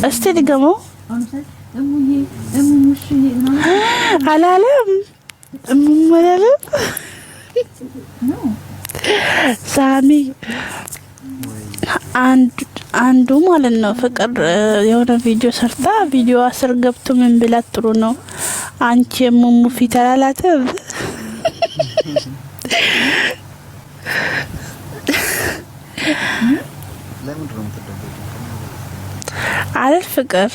استي دغمو አላለም እሙመለለ ሳሚ አንዱ ማለት ነው ፍቅር የሆነ ቪዲዮ ሰርታ ቪዲዮ አስር ገብቶ ምን ብላት ጥሩ ነው አንቺ እሙሙ ፊት አላላት ለምን ነው ተደበቀ አለ ፍቅር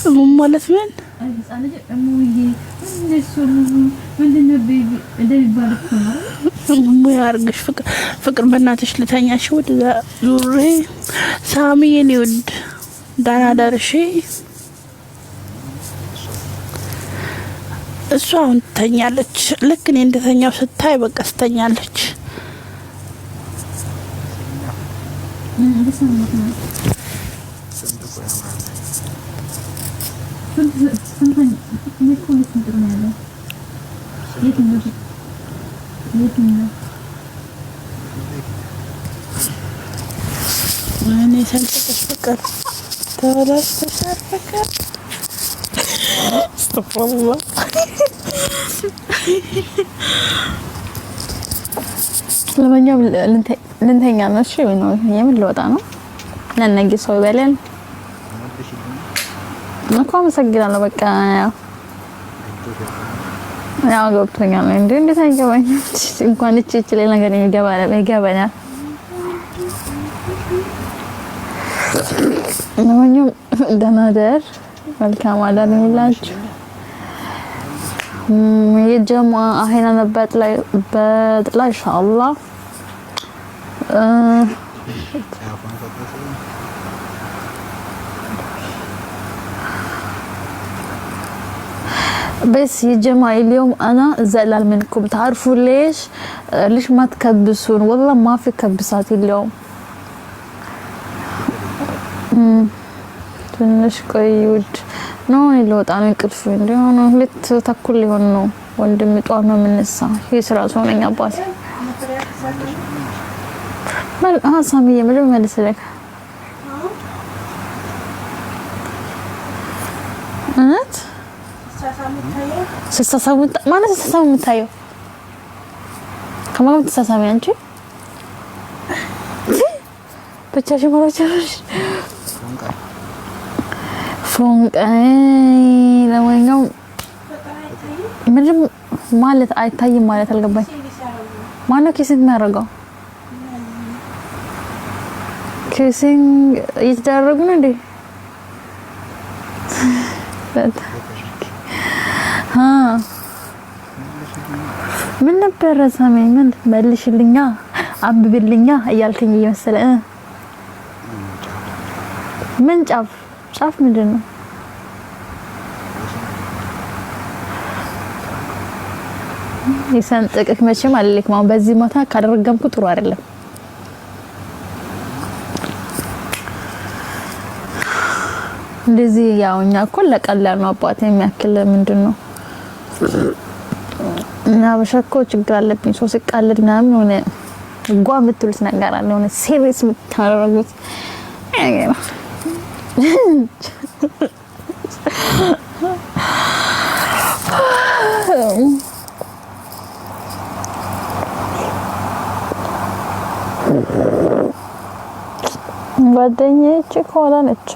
እሙሙ ማለት ምን አለች እሙዬ እንደሱ ምንድነው እንደሚባል እሙሙ ያርግሽ ፍቅር በእናትሽ ልተኛሽ ወደ ዙሬ ሳሚ የኔ ውድ ዳና ዳርሺ እሷ አሁን ተኛለች ልክ እኔ እንደተኛው ስታይ በቃ ስተኛለች እኔ ሰልጥሽ ፍቅር ተወላሽ ተሻፈከ استغفرالله ለማንኛውም ልንተኛ ነው እሺ ነው የምን ልወጣ ነው ለነገ ሰው ይበላል እንኳን መሰግናለሁ በቃ ያው ገብቶኛል እንዴት አይገባኝ እንኳን እቺ ላይ ነገር ይገባናል ለማንኛውም ደህና ደር መልካም አዳር ይሁንላችሁ የጀማ አሄና ነበር ላይ በጥላ ኢንሻአላህ بس يا جماعة اليوم أنا زعلان منكم تعرفوا ليش ما تكبسون والله ما في كبسات اليوم ትንሽ ቆይውድ ነው ይሎጣ ነው እንቅልፍ እንደሆነ ሁለት ተኩል ሊሆን ነው ወንድም ጧት ነው የምንሳ የስራ ሰው ነኝ አባቴ ማለት ሳሚዬ ምንም መልስልክ እነት ስሳሳሙት ማለት ስሳሳሙት ታዩ ከማም ተሳሳሚ አንቺ ብቻሽ ማሮቻሽ ፎንቃይ ለማንኛውም ምንም ማለት አይታይም ማለት አልገባኝ ማነው ኪሲንግ የሚያደርገው ኪሲንግ እየተደረጉ ነው እንዴ ምን ነበር ሰማኝ ምን መልሽልኛ አንብብልኛ እያልከኝ እየመሰለ ምን ጫፍ ምንድነው ይሰንጥቅክ መቼም አልልክም አሁን በዚህ ማታ ካደረገምኩ ጥሩ አይደለም እንደዚህ ያውኛ እኮ ለቀላል ነው አባቴ የሚያክል ምንድነው እና በሸኮ ችግር አለብኝ ሶስ ቃልድ ምናምን ሆነ ጓ ምትሉት ነገር አለ ሆነ ሲሪየስ ምታረጉት ጓደኛዬ እኮ ነች